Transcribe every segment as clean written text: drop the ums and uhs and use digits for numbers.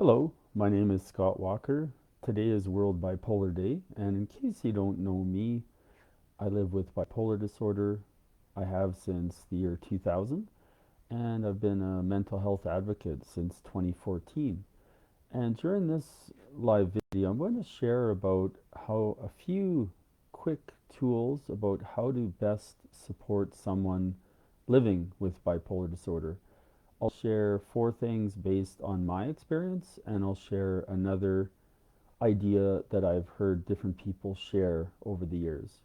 Hello, my name is Scott Walker. Today is World Bipolar Day, and in case you don't know me, I live with bipolar disorder. I have since the year 2000, and I've been a mental health advocate since 2014. And during this live video, I'm going to share about how a few quick tools about how to best support someone living with bipolar disorder. I'll share four things based on my experience, and I'll share another idea that I've heard different people share over the years.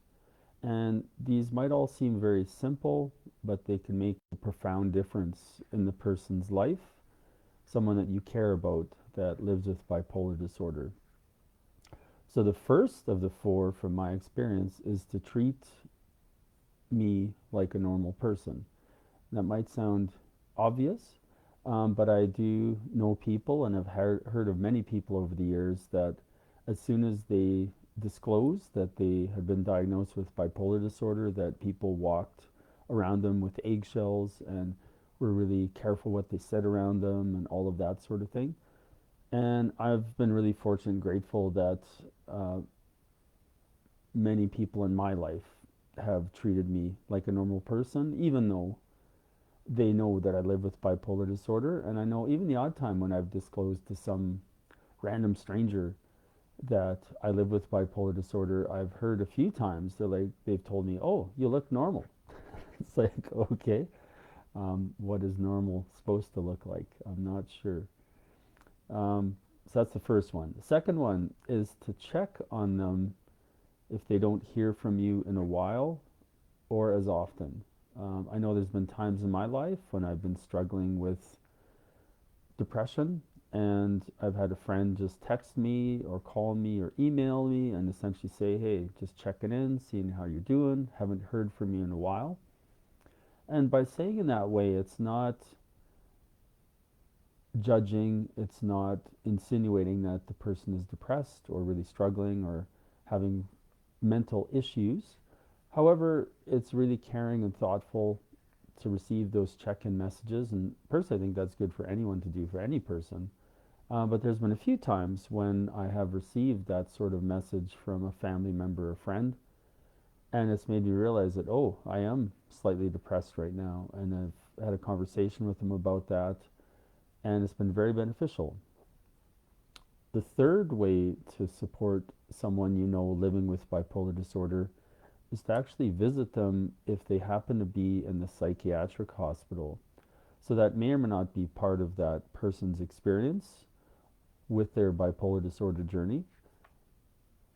And these might all seem very simple, but they can make a profound difference in the person's life, someone that you care about that lives with bipolar disorder. So, the first of the four, from my experience, is to treat me like a normal person. That might sound obvious, but I do know people and have heard of many people over the years that as soon as they disclosed that they had been diagnosed with bipolar disorder, that people walked around them with eggshells and were really careful what they said around them and all of that sort of thing. And I've been really fortunate and grateful that uh, many people in my life have treated me like a normal person, even though they know that I live with bipolar disorder. And I know even the odd time when I've disclosed to some random stranger that I live with bipolar disorder, I've heard a few times they've told me, "Oh, you look normal." It's like, okay, what is normal supposed to look like? I'm not sure. So that's the first one. The second one is to check on them if they don't hear from you in a while or as often. I know there's been times in my life when I've been struggling with depression, and I've had a friend just text me or call me or email me and essentially say, "Hey, just checking in, seeing how you're doing, haven't heard from you in a while." And by saying in that way, it's not judging, it's not insinuating that the person is depressed or really struggling or having mental issues. However, it's really caring and thoughtful to receive those check-in messages, and personally, I think that's good for anyone to do for any person. But there's been a few times when I have received that sort of message from a family member or friend, and it's made me realize that, oh, I am slightly depressed right now, and I've had a conversation with them about that, and it's been very beneficial. The third way to support someone you know living with bipolar disorder is to actually visit them if they happen to be in the psychiatric hospital. So that may or may not be part of that person's experience with their bipolar disorder journey.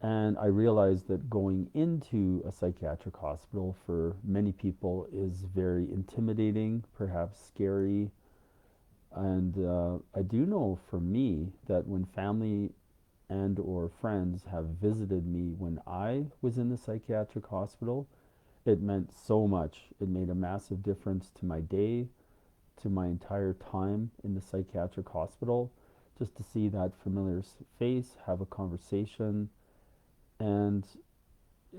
And I realized that going into a psychiatric hospital for many people is very intimidating, perhaps scary. And I do know for me that when family and or friends have visited me when I was in the psychiatric hospital, it meant so much. It made a massive difference to my day, to my entire time in the psychiatric hospital, just to see that familiar face, have a conversation, and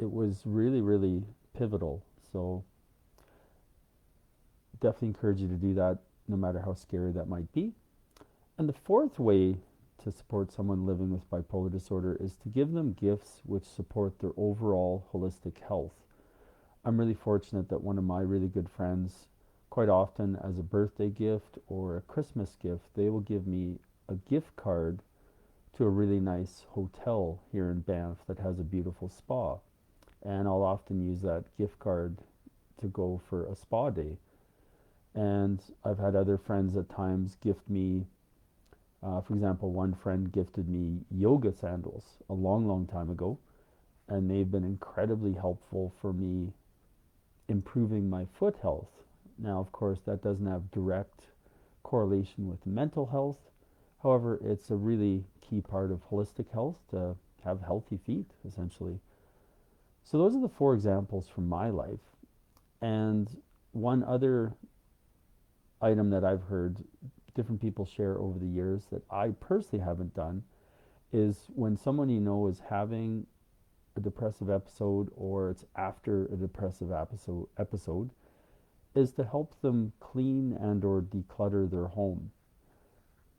it was really, really pivotal. So definitely encourage you to do that, no matter how scary that might be. And the fourth way to support someone living with bipolar disorder is to give them gifts which support their overall holistic health. I'm really fortunate that one of my really good friends, quite often as a birthday gift or a Christmas gift, they will give me a gift card to a really nice hotel here in Banff that has a beautiful spa. And I'll often use that gift card to go for a spa day. And I've had other friends at times gift me, for example, one friend gifted me yoga sandals a long, long time ago, and they've been incredibly helpful for me improving my foot health. Now, of course, that doesn't have direct correlation with mental health. However, it's a really key part of holistic health to have healthy feet, essentially. So, those are the four examples from my life. And one other item that I've heard different people share over the years that I personally haven't done is when someone you know is having a depressive episode or it's after a depressive episode is to help them clean and or declutter their home.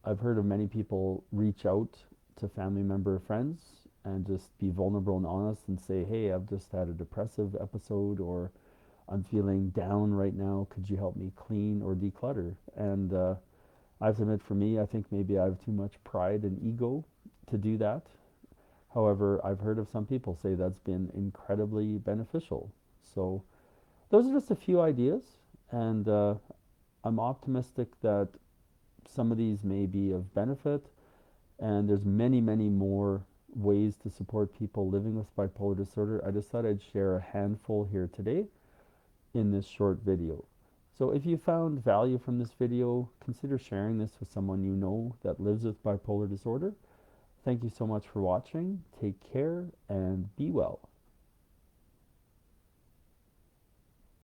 I've heard of many people reach out to family member or friends and just be vulnerable and honest and say, hey, I've just had a depressive episode, or I'm feeling down right now. Could you help me clean or declutter? And I have to admit, for me, I think maybe I have too much pride and ego to do that. However, I've heard of some people say that's been incredibly beneficial. So those are just a few ideas, and I'm optimistic that some of these may be of benefit, and there's many, many more ways to support people living with bipolar disorder. I just thought I'd share a handful here today in this short video. So if you found value from this video, consider sharing this with someone you know that lives with bipolar disorder. Thank you so much for watching. Take care and be well.